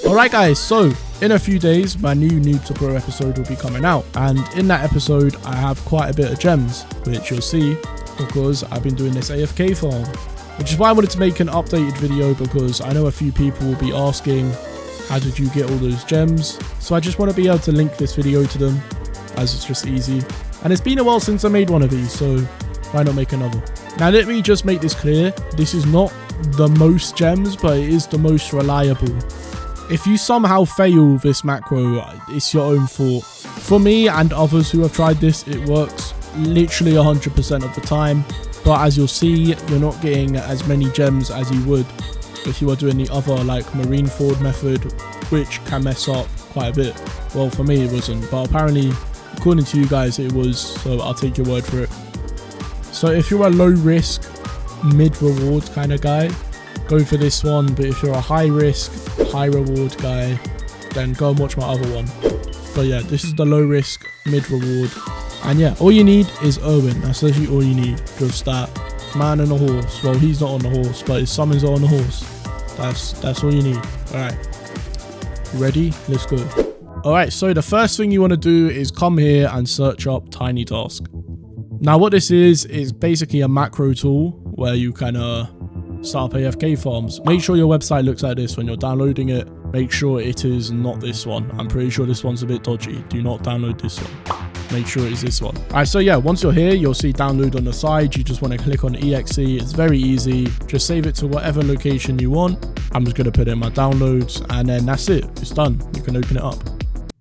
Alright guys, so in a few days my new Noob to Pro episode will be coming out, and in that episode I have quite a bit of gems, which you'll see because I've been doing this AFK farm, which is why I wanted to make an updated video, because I know a few people will be asking how did you get all those gems. So I just want to be able to link this video to them, as it's just easy, and it's been a while since I made one of these, so why not make another. Now let me just make this clear, this is not the most gems, but it is the most reliable. If you somehow fail this macro, it's your own fault. For me and others who have tried this, it works literally 100% of the time, but as you'll see, you're not getting as many gems as you would if you are doing the other like Marineford method, which can mess up quite a bit. Well, for me it wasn't, but apparently according to you guys it was, so I'll take your word for it. So if you're a low risk, mid reward kind of guy, go for this one, but if you're a high risk, high reward guy, then go and watch my other one. But yeah, this is the low risk, mid reward, and yeah, all you need is Owen. That's literally all you need, just that man and a horse. Well, he's not on the horse, but his summons are on the horse. That's all you need. Alright, you ready? Let's go. Alright, so the first thing you want to do is come here and search up Tiny Task. Now what this is basically a macro tool where you can start up AFK farms. Make sure your website looks like this when you're downloading it. Make sure it is not this one. I'm pretty sure this one's a bit dodgy. Do not download this one. Make sure it's this one. Alright, so yeah, once you're here, you'll see download on the side. You just want to click on exe. It's very easy. Just save it to whatever location you want. I'm just going to put it in my downloads, and then that's it. It's done. You can open it up.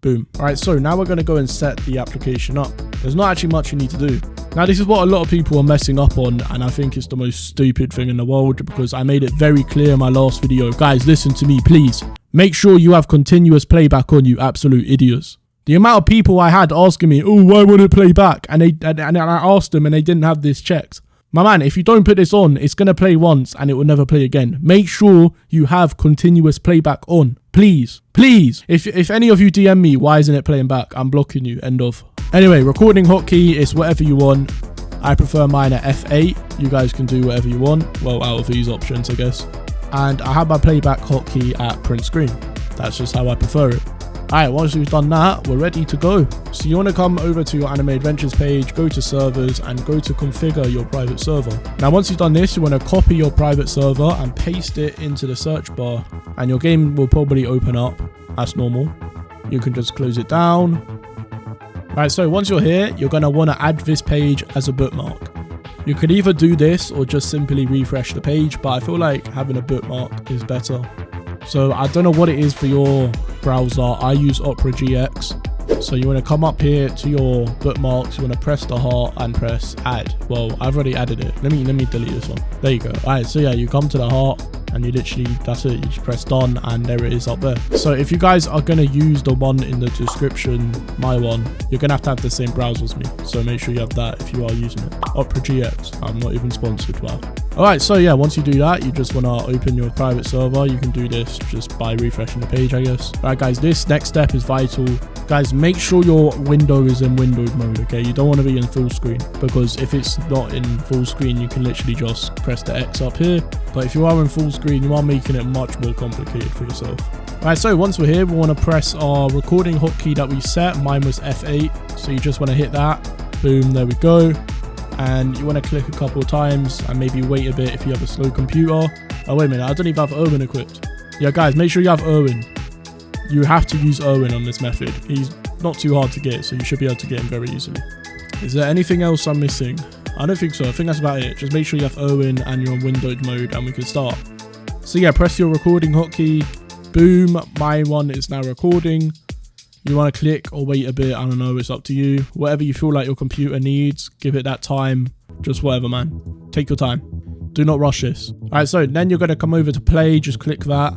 Boom. Alright, so now we're going to go and set the application up. There's not actually much you need to do. Now this is what a lot of people are messing up on, and I think it's the most stupid thing in the world, because I made it very clear in my last video. Guys, listen to me, please. Make sure you have continuous playback on, you absolute idiots. The amount of people I had asking me, oh, why won't it play back? And I asked them and they didn't have this checked. My man, if you don't put this on, it's going to play once and it will never play again. Make sure you have continuous playback on. Please. Please. If any of you DM me, why isn't it playing back? I'm blocking you. End of. Anyway, recording hotkey is whatever you want. I prefer mine at F8. You guys can do whatever you want. Well, out of these options, I guess. And I have my playback hotkey at print screen. That's just how I prefer it. Alright, once we've done that, we're ready to go. So you want to come over to your Anime Adventures page, go to servers, and go to configure your private server. Now once you've done this, you want to copy your private server and paste it into the search bar, and your game will probably open up as normal. You can just close it down. Alright, so once you're here, you're going to want to add this page as a bookmark. You could either do this or just simply refresh the page, but I feel like having a bookmark is better. So I don't know what it is for your browser. I use Opera GX. So you want to come up here to your bookmarks. You want to press the heart and press add. Well, I've already added it. Let me delete this one. There you go. Alright, so yeah, you come to the heart and you literally, that's it. You just press done and there it is up there. So if you guys are going to use the one in the description, my one, you're going to have the same browser as me. So make sure you have that if you are using it. Opera GX. I'm not even sponsored. Wow. Alright, so yeah, once you do that, you just want to open your private server. You can do this just by refreshing the page, I guess. Alright guys, this next step is vital. Guys, make sure your window is in windowed mode, okay? You don't want to be in full screen, because if it's not in full screen, you can literally just press the X up here. But if you are in full screen, you are making it much more complicated for yourself. Alright, so once we're here, we want to press our recording hotkey that we set. Mine was F8, so you just want to hit that. Boom, there we go. And you want to click a couple of times and maybe wait a bit if you have a slow computer. Oh, wait a minute, I don't even have Owen equipped. Yeah, guys, make sure you have Owen. You have to use Owen on this method. He's not too hard to get, so you should be able to get him very easily. Is there anything else I'm missing? I don't think so. I think that's about it. Just make sure you have Owen and you're on windowed mode and we can start. So yeah, press your recording hotkey. Boom, my one is now recording. You want to click or wait a bit, I don't know, it's up to you. Whatever you feel like your computer needs, give it that time. Just whatever, man. Take your time. Do not rush this. Alright, so then you're going to come over to play, just click that.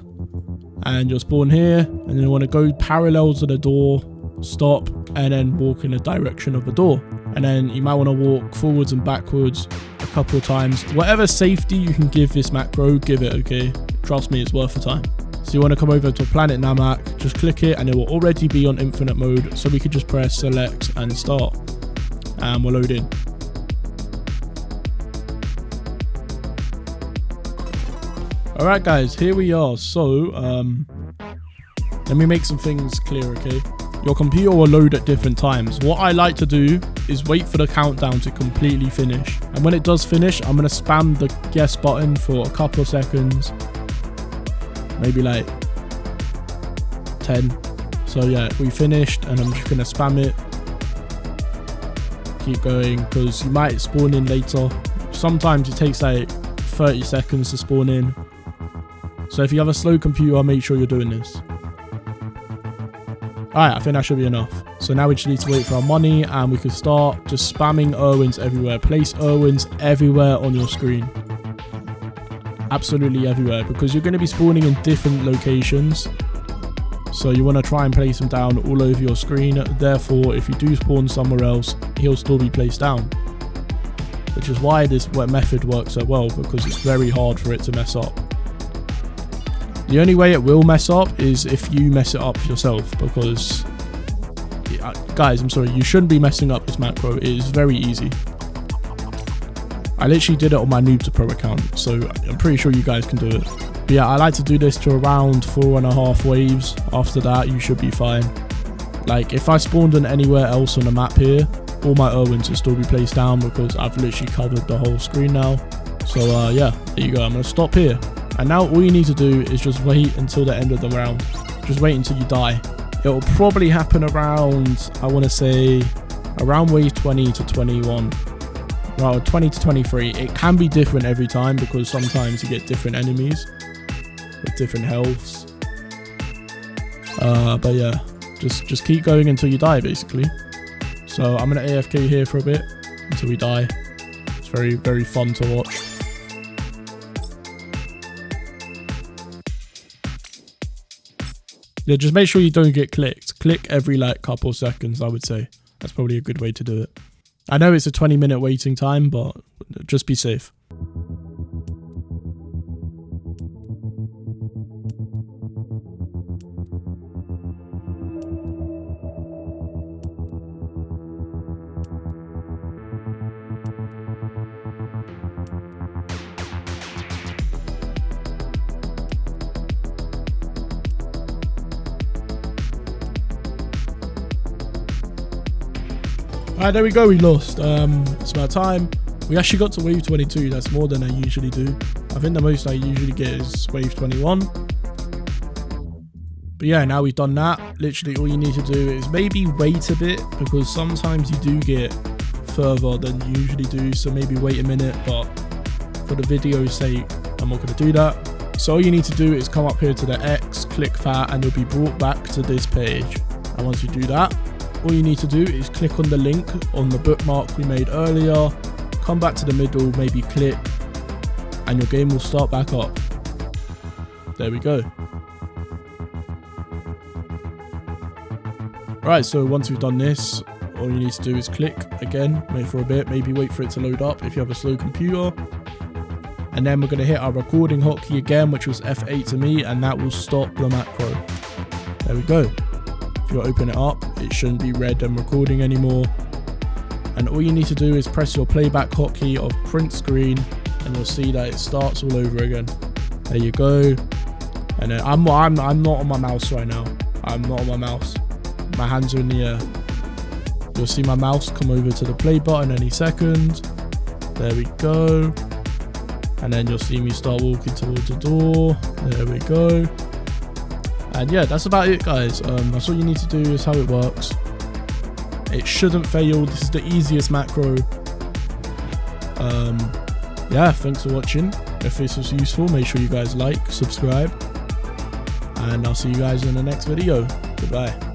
And you'll spawn here. And then you want to go parallel to the door, stop, and then walk in the direction of the door. And then you might want to walk forwards and backwards a couple of times. Whatever safety you can give this macro, give it, okay? Trust me, it's worth the time. So you want to come over to Planet Namak, just click it and it will already be on infinite mode. So we could just press select and start. And we'll load in. Alright guys, here we are. So Let me make some things clear, okay? Your computer will load at different times. What I like to do is wait for the countdown to completely finish. And when it does finish, I'm going to spam the yes button for a couple of seconds. Maybe like 10. So yeah, we finished and I'm just going to spam it. Keep going because you might spawn in later. Sometimes it takes like 30 seconds to spawn in. So if you have a slow computer, make sure you're doing this. Alright, I think that should be enough. So now we just need to wait for our money and we can start just spamming Irwins everywhere. Place Irwins everywhere on your screen. Absolutely everywhere, because you're going to be spawning in different locations. So you want to try and place them down all over your screen. Therefore, if you do spawn somewhere else, he'll still be placed down. Which is why this method works so well, because it's very hard for it to mess up. The only way it will mess up is if you mess it up yourself, because guys, I'm sorry, you shouldn't be messing up this macro. It is very easy. I literally did it on my Noob to Pro account, so I'm pretty sure you guys can do it. But yeah, I like to do this to around 4.5 waves. After that, you should be fine. Like, if I spawned in anywhere else on the map here, all my Irwins will still be placed down because I've literally covered the whole screen now. So yeah, there you go. I'm going to stop here. And now all you need to do is just wait until the end of the round. Just wait until you die. It will probably happen around, I want to say, around wave 20 to 21. Well, 20 to 23. It can be different every time because sometimes you get different enemies with different healths. But yeah, just keep going until you die, basically. So I'm going to AFK here for a bit until we die. It's very, very fun to watch. Yeah, just make sure you don't get clicked. Click every like couple seconds, I would say. That's probably a good way to do it. I know it's a 20-minute waiting time, but just be safe. Alright, there we go, we lost. It's about time. We actually got to wave 22, that's more than I usually do. I think the most I usually get is wave 21. But yeah, now we've done that. Literally all you need to do is maybe wait a bit, because sometimes you do get further than you usually do. So maybe wait a minute, but for the video's sake, I'm not going to do that. So all you need to do is come up here to the X, click that, and you'll be brought back to this page. And once you do that, all you need to do is click on the link on the bookmark we made earlier, come back to the middle, maybe click, and your game will start back up. There we go. Right, so once we've done this, all you need to do is click again, wait for a bit, maybe wait for it to load up if you have a slow computer. And then we're going to hit our recording hotkey again, which was F8 to me, and that will stop the macro. There we go. If you open it up, it shouldn't be red and recording anymore. And all you need to do is press your playback hotkey of print screen, and you'll see that it starts all over again. There you go. And then I'm not on my mouse right now. I'm not on my mouse. My hands are in the air. You'll see my mouse come over to the play button any second. There we go. And then you'll see me start walking towards the door. There we go. And yeah, that's about it, guys. That's all you need to do is how it works. It shouldn't fail. This is the easiest macro. Yeah, thanks for watching. If this was useful, make sure you guys like, subscribe, and I'll see you guys in the next video. Goodbye.